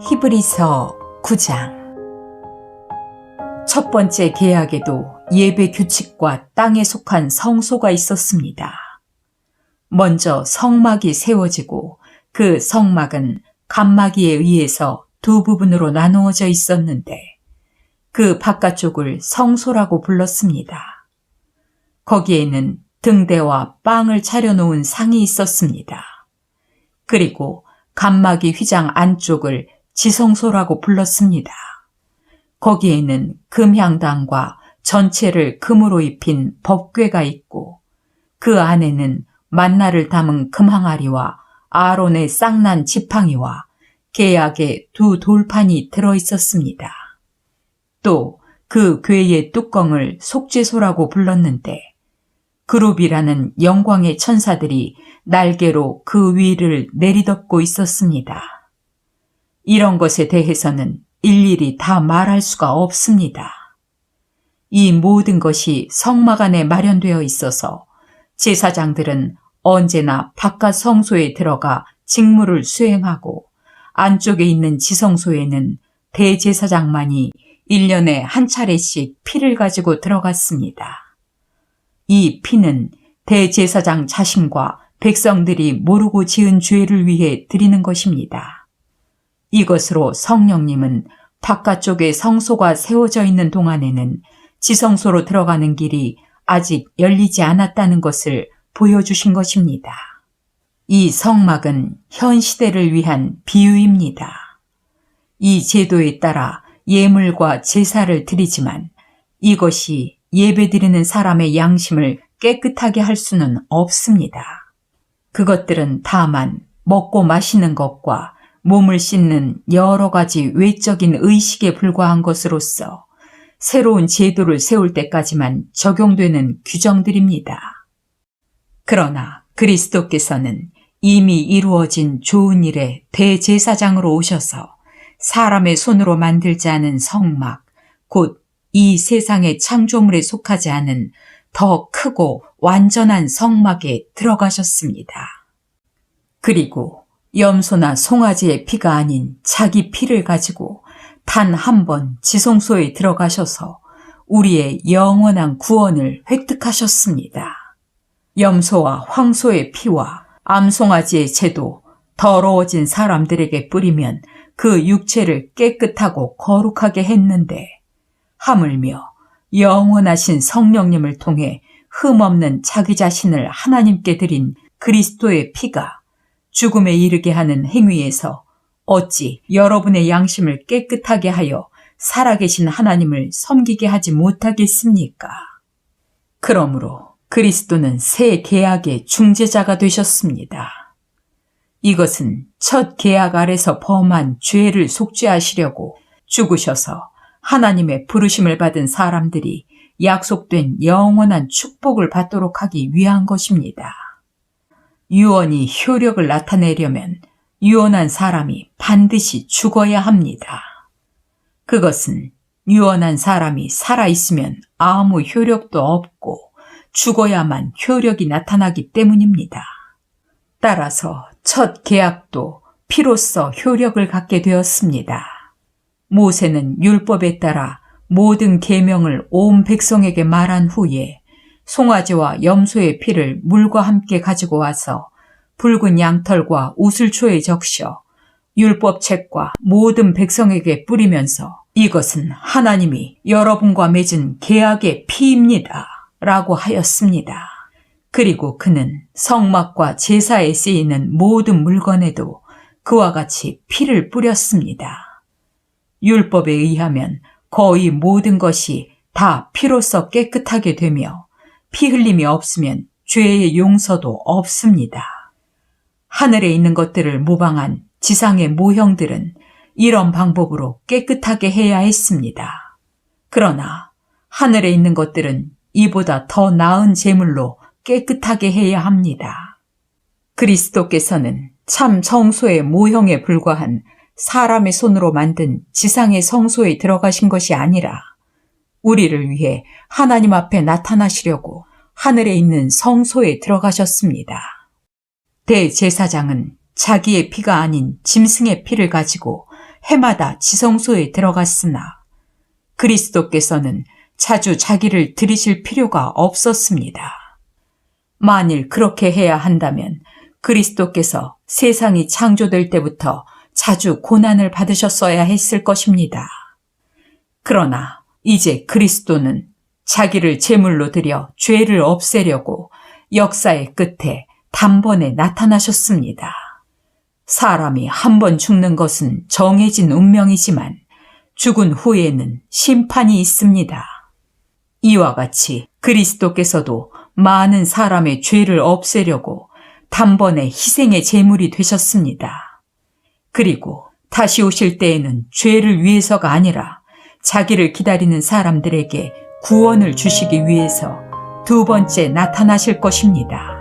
히브리서 9장. 첫 번째 계약에도 예배 규칙과 땅에 속한 성소가 있었습니다. 먼저 성막이 세워지고 그 성막은 칸막이에 의해서 두 부분으로 나누어져 있었는데 그 바깥쪽을 성소라고 불렀습니다. 거기에는 등대와 빵을 차려놓은 상이 있었습니다. 그리고 칸막이 휘장 안쪽을 지성소라고 불렀습니다. 거기에는 금향당과 전체를 금으로 입힌 법궤가 있고 그 안에는 만나를 담은 금항아리와 아론의 쌍난 지팡이와 계약의 두 돌판이 들어있었습니다. 또 그 궤의 뚜껑을 속죄소라고 불렀는데 그룹이라는 영광의 천사들이 날개로 그 위를 내리덮고 있었습니다. 이런 것에 대해서는 일일이 다 말할 수가 없습니다. 이 모든 것이 성막 안에 마련되어 있어서 제사장들은 언제나 바깥 성소에 들어가 직무를 수행하고 안쪽에 있는 지성소에는 대제사장만이 1년에 한 차례씩 피를 가지고 들어갔습니다. 이 피는 대제사장 자신과 백성들이 모르고 지은 죄를 위해 드리는 것입니다. 이것으로 성령님은 바깥쪽에 성소가 세워져 있는 동안에는 지성소로 들어가는 길이 아직 열리지 않았다는 것을 보여주신 것입니다. 이 성막은 현 시대를 위한 비유입니다. 이 제도에 따라 예물과 제사를 드리지만 이것이 예배드리는 사람의 양심을 깨끗하게 할 수는 없습니다. 그것들은 다만 먹고 마시는 것과 몸을 씻는 여러 가지 외적인 의식에 불과한 것으로서 새로운 제도를 세울 때까지만 적용되는 규정들입니다. 그러나 그리스도께서는 이미 이루어진 좋은 일의 대제사장으로 오셔서 사람의 손으로 만들지 않은 성막, 곧 이 세상의 창조물에 속하지 않은 더 크고 완전한 성막에 들어가셨습니다. 그리고 염소나 송아지의 피가 아닌 자기 피를 가지고 단 한 번 지성소에 들어가셔서 우리의 영원한 구원을 획득하셨습니다. 염소와 황소의 피와 암송아지의 채도 더러워진 사람들에게 뿌리면 그 육체를 깨끗하고 거룩하게 했는데 하물며 영원하신 성령님을 통해 흠없는 자기 자신을 하나님께 드린 그리스도의 피가 죽음에 이르게 하는 행위에서 어찌 여러분의 양심을 깨끗하게 하여 살아계신 하나님을 섬기게 하지 못하겠습니까? 그러므로 그리스도는 새 계약의 중재자가 되셨습니다. 이것은 첫 계약 아래서 범한 죄를 속죄하시려고 죽으셔서 하나님의 부르심을 받은 사람들이 약속된 영원한 축복을 받도록 하기 위한 것입니다. 유언이 효력을 나타내려면 유언한 사람이 반드시 죽어야 합니다. 그것은 유언한 사람이 살아있으면 아무 효력도 없고 죽어야만 효력이 나타나기 때문입니다. 따라서 첫 계약도 피로써 효력을 갖게 되었습니다. 모세는 율법에 따라 모든 계명을 온 백성에게 말한 후에 송아지와 염소의 피를 물과 함께 가지고 와서 붉은 양털과 우슬초에 적셔 율법책과 모든 백성에게 뿌리면서 이것은 하나님이 여러분과 맺은 계약의 피입니다 라고 하였습니다. 그리고 그는 성막과 제사에 쓰이는 모든 물건에도 그와 같이 피를 뿌렸습니다. 율법에 의하면 거의 모든 것이 다 피로써 깨끗하게 되며 피 흘림이 없으면 죄의 용서도 없습니다. 하늘에 있는 것들을 모방한 지상의 모형들은 이런 방법으로 깨끗하게 해야 했습니다. 그러나 하늘에 있는 것들은 이보다 더 나은 제물로 깨끗하게 해야 합니다. 그리스도께서는 참 성소의 모형에 불과한 사람의 손으로 만든 지상의 성소에 들어가신 것이 아니라 우리를 위해 하나님 앞에 나타나시려고 하늘에 있는 성소에 들어가셨습니다. 대제사장은 자기의 피가 아닌 짐승의 피를 가지고 해마다 지성소에 들어갔으나 그리스도께서는 자주 자기를 들이실 필요가 없었습니다. 만일 그렇게 해야 한다면 그리스도께서 세상이 창조될 때부터 자주 고난을 받으셨어야 했을 것입니다. 그러나 이제 그리스도는 자기를 제물로 드려 죄를 없애려고 역사의 끝에 단번에 나타나셨습니다. 사람이 한 번 죽는 것은 정해진 운명이지만 죽은 후에는 심판이 있습니다. 이와 같이 그리스도께서도 많은 사람의 죄를 없애려고 단번에 희생의 제물이 되셨습니다. 그리고 다시 오실 때에는 죄를 위해서가 아니라 자기를 기다리는 사람들에게 구원을 주시기 위해서 두 번째 나타나실 것입니다.